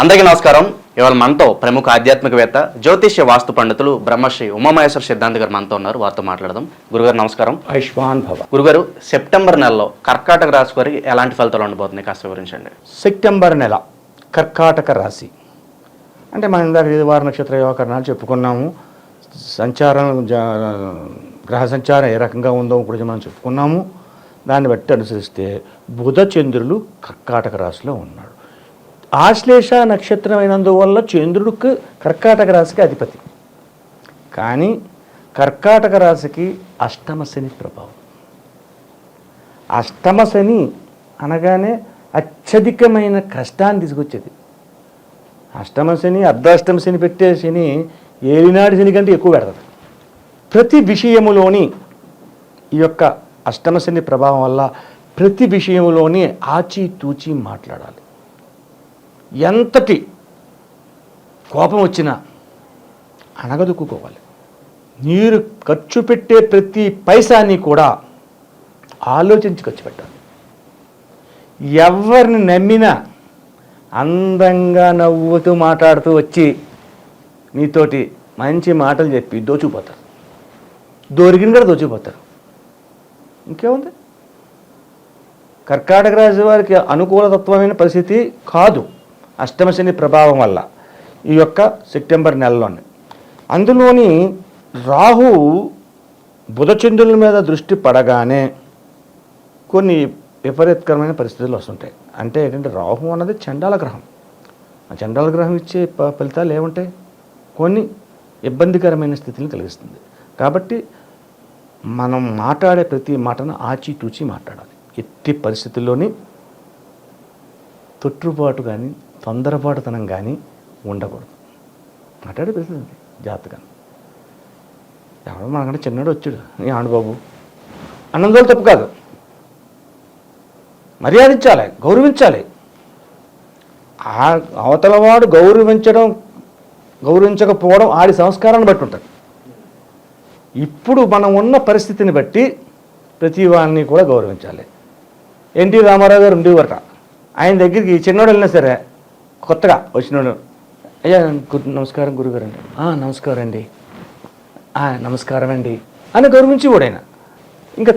అందరికీ నమస్కారం. ఇవాళ మనతో ప్రముఖ ఆధ్యాత్మికవేత్త జ్యోతిష్య వాస్తు పండితులు బ్రహ్మశ్రీ ఉమామహేశ్వర సిద్ధాంతి గారు మనతో ఉన్నారు. వారితో మాట్లాడదాం. గురుగారు నమస్కారం. ఆయుష్మాన్ భవ. గురుగారు, సెప్టెంబర్ నెలలో కర్కాటక రాశి వారికి ఎలాంటి ఫలితాలు ఉండబోతున్నాయి కాస్త వివరించండి. సెప్టెంబర్ నెల కర్కాటక రాశి అంటే మనం ఇందాక వార నక్షత్ర యోగకరణాలు చెప్పుకున్నాము. గ్రహ సంచారం ఏ రకంగా ఉందో ఇప్పుడు మనం చెప్పుకున్నాము. దాన్ని బట్టి అనుసరిస్తే బుధ చంద్రులు కర్కాటక రాశిలో ఉన్నాడు. ఆశ్లేష నక్షత్రం అయినందువల్ల చంద్రుడికి కర్కాటక రాశికి అధిపతి. కానీ కర్కాటక రాశికి అష్టమ శని ప్రభావం. అష్టమ శని అనగానే అత్యధికమైన కష్టాన్ని తీసుకొచ్చేది. అష్టమ శని అర్ధాష్టమ శని పెట్టే శని ఏలినాటి శని కంటే ఎక్కువ పెడతాడు. ప్రతి విషయములోని ఈ యొక్క అష్టమ శని ప్రభావం వల్ల ప్రతి విషయంలోని ఆచితూచి మాట్లాడాలి. ఎంతటి కోపం వచ్చినా అనగదొక్కుకోవాలి. మీరు ఖర్చు పెట్టే ప్రతి పైసాని కూడా ఆలోచించి ఖర్చు పెట్టాలి. ఎవరిని నమ్మినా అందంగా నవ్వుతూ మాట్లాడుతూ వచ్చి మీతోటి మంచి మాటలు చెప్పి దోచుకుపోతారు. దొరికిన కూడా దోచుకుపోతారు. ఇంకేముంది? కర్కాటక రాశి వారికి అనుకూలతత్వమైన పరిస్థితి కాదు అష్టమశని ప్రభావం వల్ల ఈ యొక్క సెప్టెంబర్ నెలలోనే. అందులోని రాహు బుధచంద్రుల మీద దృష్టి పడగానే కొన్ని విపరీతకరమైన పరిస్థితులు వస్తుంటాయి. అంటే ఏంటంటే రాహు అన్నది చండాల గ్రహం. ఆ చండాల గ్రహం ఇచ్చే ఫలితాలు ఏముంటాయి? కొన్ని ఇబ్బందికరమైన స్థితిని కలిగిస్తుంది. కాబట్టి మనం మాట్లాడే ప్రతి మాటను ఆచితూచి మాట్లాడాలి. ఎట్టి పరిస్థితుల్లోని తొట్టుబాటు కానీ తొందరపాటుతనం కానీ ఉండకూడదు. మాట్లాడే పరిస్థితి జాతకం. ఎవడో మనకంటే చిన్నడు వచ్చాడు, నీ ఆండబాబు అన్నందువల్ల తప్పు కాదు. మర్యాదించాలి, గౌరవించాలి. ఆ అవతలవాడు గౌరవించకపోవడం ఆడి సంస్కారాన్ని బట్టి ఉంటుంది. ఇప్పుడు మనం ఉన్న పరిస్థితిని బట్టి ప్రతి వాడిని కూడా గౌరవించాలి. ఎన్టీ రామారావు గారు ఉండేవారట. ఆయన దగ్గరికి చిన్నోడు వెళ్ళినా సరే కొత్తగా వచ్చినోడు, అయ్యా నమస్కారం గురుగారు అండి, నమస్కారం అండి, నమస్కారం అండి అని గౌరవించి కూడా ఆయన. ఇంకా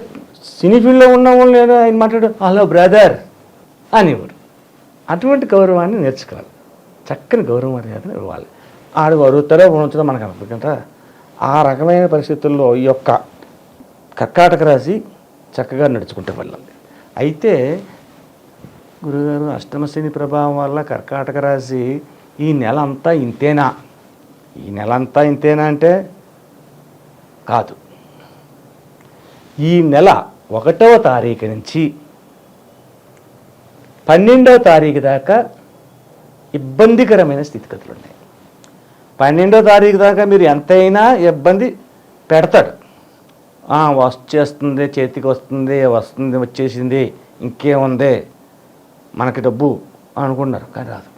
సినీ ఫీల్డ్లో ఉన్న వాళ్ళు ఆయన మాట్లాడు, హలో బ్రదర్ అనేవారు. అటువంటి గౌరవాన్ని నేర్చుకోవాలి. చక్కని గౌరవ మర్యాదను ఇవ్వాలి. ఆడు అడుగుతారో ఉంచుతారో మనకు అనుకుంటా. ఆ రకమైన పరిస్థితుల్లో ఈ యొక్క కర్కాటక రాశి చక్కగా నడుచుకుంటూ వెళ్ళాలి. అయితే గురుగారు, అష్టమ శని ప్రభావం వల్ల కర్కాటక రాశి ఈ నెల అంతా ఇంతేనా? ఈ నెల అంతా ఇంతేనా అంటే కాదు. ఈ నెల 1వ తారీఖు నుంచి 12వ తారీఖు దాకా ఇబ్బందికరమైన స్థితిగతులు ఉన్నాయి. 12వ తారీఖు దాకా మీరు ఎంతైనా ఇబ్బంది పెడతాడు. వచ్చేస్తుంది, చేతికి వస్తుంది, వచ్చేసింది, ఇంకేముంది మనకి డబ్బు అనుకున్నారు, కానీ రాదు,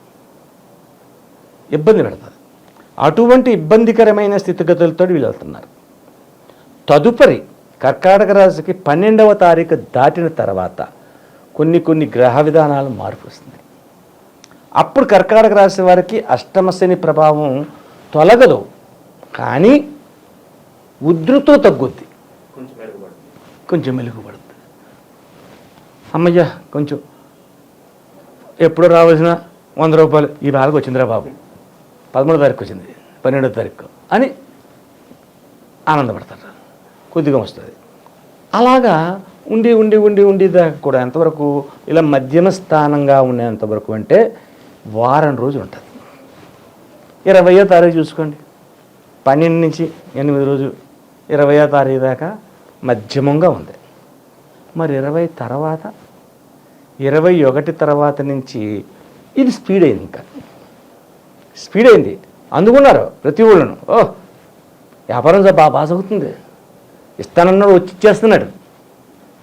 ఇబ్బంది పెడతారు. అటువంటి ఇబ్బందికరమైన స్థితిగతులతో వీళ్ళు వెళ్తున్నారు. తదుపరి కర్కాటక రాశికి 12వ తారీఖు దాటిన తర్వాత కొన్ని గ్రహ విధానాలు మార్పు వస్తుంది. అప్పుడు కర్కాటక రాశి వారికి అష్టమ శని ప్రభావం తొలగదు, కానీ ఉధృతం తగ్గుద్ది, కొంచెం మెరుగుపడుతుంది. అమ్మయ్య కొంచెం ఎప్పుడో రావాల్సిన 100 రూపాయలు ఈ బాలకు వచ్చిందిరా బాబు, 13వ తారీఖు వచ్చింది, 12వ తారీఖు అని ఆనందపడతారు. కొద్దిగా వస్తుంది. అలాగా ఉండి దాకా కూడా ఎంతవరకు ఇలా మధ్యమ స్థానంగా ఉండేంతవరకు అంటే వారం రోజులు ఉంటుంది. 20వ తారీఖు చూసుకోండి, 12 నుంచి 8 రోజులు, 20వ తారీఖు దాకా మధ్యమంగా ఉంది. మరి 20 తర్వాత 21 తర్వాత నుంచి ఇది స్పీడ్ అయింది. ఇంకా స్పీడ్ అయింది. అందుకున్నారు ప్రతి ఊళ్ళను. వ్యాపారం బాగా సాగుతుంది, ఇస్తానన్నాడు వచ్చి ఇచ్చేస్తున్నాడు,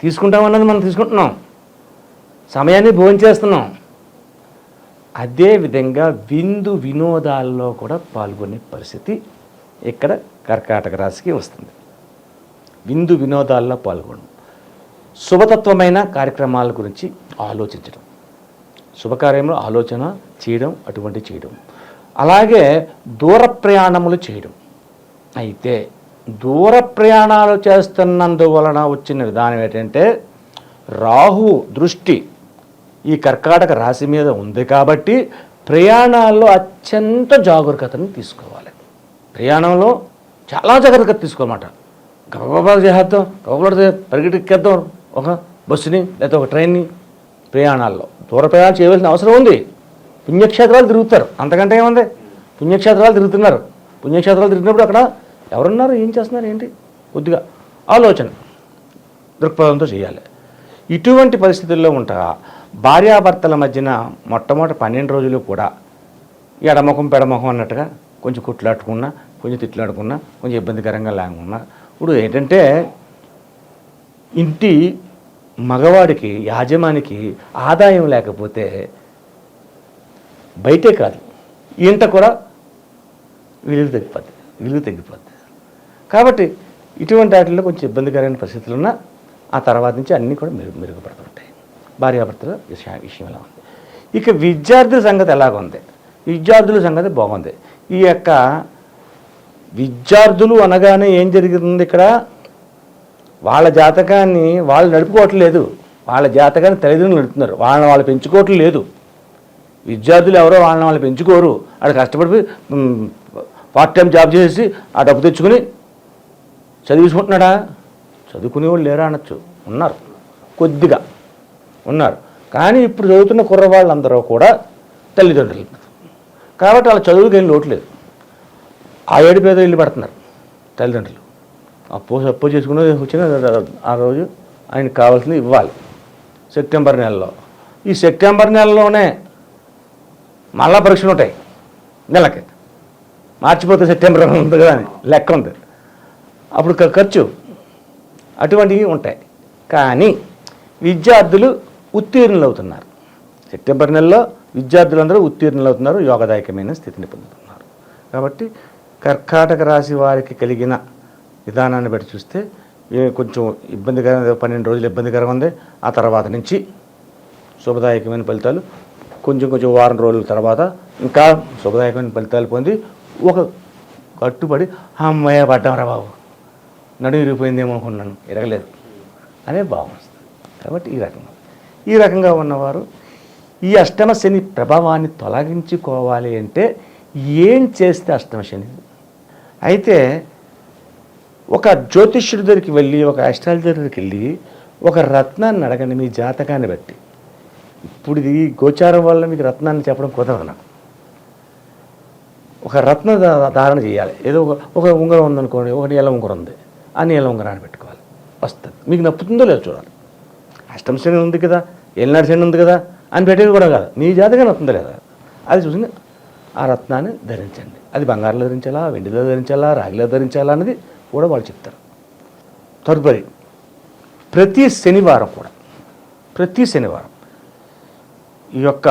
తీసుకుంటామన్నది మనం తీసుకుంటున్నాం, సమయాన్ని భోంచేస్తున్నాం. అదేవిధంగా విందు వినోదాల్లో కూడా పాల్గొనే పరిస్థితి ఇక్కడ కర్కాటక రాశికి వస్తుంది. విందు వినోదాల్లో పాల్గొనడం, శుభతత్వమైన కార్యక్రమాల గురించి ఆలోచించడం, శుభకార్యంలో ఆలోచన చేయడం, అటువంటి చేయడం. అలాగే దూర ప్రయాణములు చేయడం. అయితే దూర ప్రయాణాలు చేస్తున్నందువలన వచ్చిన విధానం ఏంటంటే రాహు దృష్టి ఈ కర్కాటక రాశి మీద ఉంది కాబట్టి ప్రయాణాల్లో అత్యంత జాగరూకతను తీసుకోవాలి. ప్రయాణంలో చాలా జాగ్రత్తగా తీసుకోమాట. గబగబా చేద్దాం, గబగబా పరిగెట్టెక్కేద్దాం ఒక బస్సుని లేకపోతే ఒక ట్రైన్ని. ప్రయాణాల్లో దూర ప్రయాణాలు చేయవలసిన అవసరం ఉంది. పుణ్యక్షేత్రాలు తిరుగుతారు, అంతకంటే ఏముంది? పుణ్యక్షేత్రాలు తిరుగుతున్నారు. పుణ్యక్షేత్రాలు తిరిగినప్పుడు అక్కడ ఎవరున్నారు, ఏం చేస్తున్నారు, ఏంటి కొద్దిగా ఆలోచన దృక్పథంతో చేయాలి. ఇటువంటి పరిస్థితుల్లో ఉండగా భార్యాభర్తల మధ్యన మొట్టమొదటి 12 రోజులు కూడా ఎడముఖం పెడముఖం అన్నట్టుగా కొంచెం కుట్లాడుకున్నా, కొంచెం తిట్లాడుకున్నా, కొంచెం ఇబ్బందికరంగా లేకున్నా. ఇప్పుడు ఏంటంటే ఇంటి మగవాడికి యాజమానికి ఆదాయం లేకపోతే బయటే కాదు ఇంట కూడా విలువ తగ్గిపోద్ది. కాబట్టి ఇటువంటి వాటిల్లో కొంచెం ఇబ్బందికరమైన పరిస్థితులు ఉన్నా ఆ తర్వాత నుంచి అన్నీ కూడా మెరుగుపడుతుంటాయి. భార్యాభర్తల విషయం ఎలా ఉంది. ఇక విద్యార్థుల సంగతి ఎలాగుంది? విద్యార్థుల సంగతి బాగుంది. ఈ యొక్క విద్యార్థులు అనగానే ఏం జరుగుతుంది ఇక్కడ? వాళ్ళ జాతకాన్ని వాళ్ళు నడుపుకోవట్లేదు, వాళ్ళ జాతకాన్ని తల్లిదండ్రులు నడుపుతున్నారు. వాళ్ళని వాళ్ళు పెంచుకోవట్లేదు. విద్యార్థులు ఎవరో వాళ్ళని వాళ్ళు పెంచుకోరు. వాడు కష్టపడి పార్ట్ టైం జాబ్ చేసి ఆ డబ్బు తెచ్చుకుని చదివించుకుంటున్నాడా? చదువుకునే వాళ్ళు లేరా అనొచ్చు, ఉన్నారు, కొద్దిగా ఉన్నారు. కానీ ఇప్పుడు చదువుతున్న కుర్రవాళ్ళందరూ కూడా తల్లిదండ్రులు కాబట్టి వాళ్ళ చదువుకి ఏం లోట్లేదు. ఆ ఏడు పేద ఇల్లు పడుతున్నారు తల్లిదండ్రులు. అప్పు చేసుకుని వచ్చిన ఆ రోజు ఆయనకు కావాల్సింది ఇవ్వాలి సెప్టెంబర్ నెలలో. ఈ సెప్టెంబర్ నెలలోనే మళ్ళా పరీక్షలు ఉంటాయి నెలకి. మార్చిపోతే సెప్టెంబర్ ఉంది కదా అని లెక్క ఉంది. అప్పుడు ఖర్చు అటువంటివి ఉంటాయి. కానీ విద్యార్థులు ఉత్తీర్ణులు అవుతున్నారు. సెప్టెంబర్ నెలలో విద్యార్థులందరూ ఉత్తీర్ణులు అవుతున్నారు, యోగదాయకమైన స్థితిని పొందుతున్నారు. కాబట్టి కర్కాటక రాశి వారికి కలిగిన విధానాన్ని బట్టి చూస్తే కొంచెం ఇబ్బందికరంగా 12 రోజులు ఇబ్బందికరంగా ఉంది. ఆ తర్వాత నుంచి శుభదాయకమైన ఫలితాలు కొంచెం వారం రోజుల తర్వాత ఇంకా శుభదాయకమైన ఫలితాలు పొంది ఒక కట్టుబడి అమ్మయ్య పడ్డామరా బాబు, నడుము ఇరిగిపోయిందేమో అనుకున్నాను, ఎరగలేదు అనే భావం వస్తుంది. కాబట్టి ఈ రకంగా ఉన్నవారు ఈ అష్టమ శని ప్రభావాన్ని తొలగించుకోవాలి అంటే ఏం చేస్తే అష్టమ శని? అయితే ఒక జ్యోతిష్యుడి దగ్గరికి వెళ్ళి, ఒక ఆస్ట్రాలజర్ దగ్గరికి వెళ్ళి ఒక రత్నాన్ని అడగండి మీ జాతకాన్ని బట్టి. ఇప్పుడు ఇది గోచారం వల్ల మీకు రత్నాన్ని చెప్పడం కుదరదు నాకు. ఒక రత్న ధారణ చేయాలి. ఏదో ఒక ఉంగరం ఉందనుకోండి, ఒకటి నీల ఉంగరం ఉంది, ఆ నీల ఉంగరాన్ని పెట్టుకోవాలి, వస్తుంది. మీకు నప్పుతుందో లేదో చూడాలి. అష్టమ శని ఉంది కదా, ఏలినాడు శని ఉంది కదా అని పెట్టేది కూడా కాదు, మీ జాతకం వస్తుందో లేదా అది చూసి ఆ రత్నాన్ని ధరించండి. అది బంగారంలో ధరించాలా, వెండిలో ధరించాలా, రాగిలో ధరించాలా అనేది కూడా వాళ్ళు చెప్తారు. తదుపరి ప్రతి శనివారం ఈ యొక్క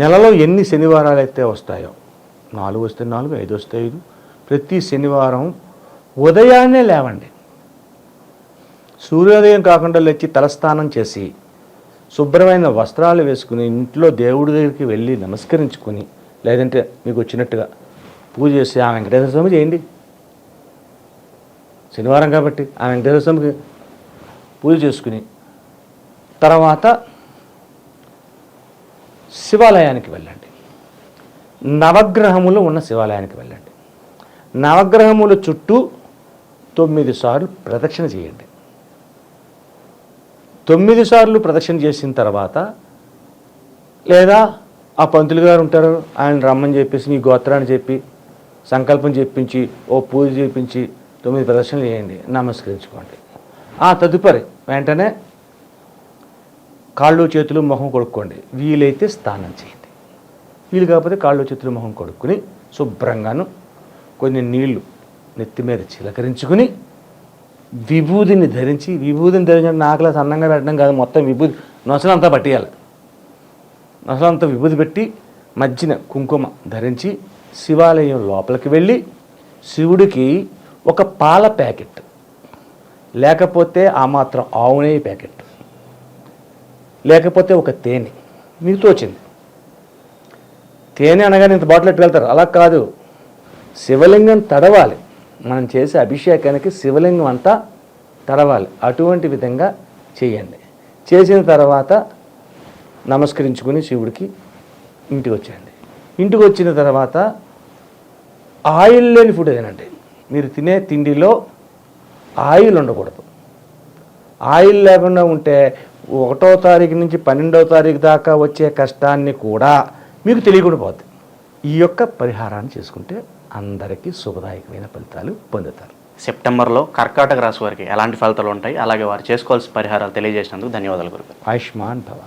నెలలో ఎన్ని శనివారాలు అయితే వస్తాయో, 4 వస్తే 4, 5 వస్తే 5, ప్రతి శనివారం ఉదయాన్నే లేవండి. సూర్యోదయం కాకుండా లేచి తలస్నానం చేసి శుభ్రమైన వస్త్రాలు వేసుకుని ఇంట్లో దేవుడి దగ్గరికి వెళ్ళి నమస్కరించుకొని, లేదంటే మీకు వచ్చినట్టుగా పూజ చేసి ఆ వెంకటేశ్వర స్వామి చేయండి. శనివారం కాబట్టి ఆ వెంకటేశ్వర స్వామికి పూజ చేసుకుని తర్వాత శివాలయానికి వెళ్ళండి. నవగ్రహములు ఉన్న శివాలయానికి వెళ్ళండి. నవగ్రహముల చుట్టూ 9 సార్లు ప్రదక్షిణ చేయండి. 9 సార్లు ప్రదక్షిణ చేసిన తర్వాత, లేదా ఆ పంతులు గారు ఉంటారు, ఆయన రమ్మని చెప్పేసి మీ గోత్రాన్ని చెప్పి సంకల్పం చెప్పించి ఓ పూజ చేయించి 9 ప్రదక్షిణలు చేయండి, నమస్కరించుకోండి. ఆ తదుపరి వెంటనే కాళ్ళు చేతులు మొహం కొడుక్కోండి. వీలైతే స్నానం చేయండి. వీలు కాకపోతే కాళ్ళు చేతులు మొహం కొడుక్కుని శుభ్రంగాను కొన్ని నీళ్లు నెత్తి మీద చిలకరించుకుని విభూదిని ధరించడం నాకులా సన్నంగా పెట్టడం కాదు, మొత్తం విభూది నొసలంతా పట్టేయాలి. నొసలంతా విభూది పెట్టి మధ్యన కుంకుమ ధరించి శివాలయం లోపలికి వెళ్ళి శివుడికి ఒక పాల ప్యాకెట్, లేకపోతే ఆ మాత్రం ఆవు నెయ్యి ప్యాకెట్, లేకపోతే ఒక తేనె మీకు తోచింది. తేనె అనగానే ఇంత బాటిల్ ఎట్టుకెళ్తారు, అలా కాదు. శివలింగం తడవాలి, మనం చేసే అభిషేకానికి శివలింగం అంతా తడవాలి. అటువంటి విధంగా చేయండి. చేసిన తర్వాత నమస్కరించుకుని శివుడికి ఇంటికి వచ్చేయండి. ఇంటికి వచ్చిన తర్వాత ఆయిల్ లేని ఫుడ్ తినండి. మీరు తినే తిండిలో ఆయిల్ ఉండకూడదు. ఆయిల్ లేకుండా ఉంటే 1వ తారీఖు నుంచి 12వ తారీఖు దాకా వచ్చే కష్టాన్ని కూడా మీకు తెలియకుండా పోతుంది. ఈ యొక్క పరిహారాన్ని చేసుకుంటే అందరికీ శుభదాయకమైన ఫలితాలు పొందుతారు. సెప్టెంబర్లో కర్కాటక రాశి వారికి ఎలాంటి ఫలితాలు ఉంటాయి, అలాగే వారు చేసుకోవాల్సిన పరిహారాలు తెలియజేసినందుకు ధన్యవాదాలు గురుగారు. ఆయుష్మాన్ భవ.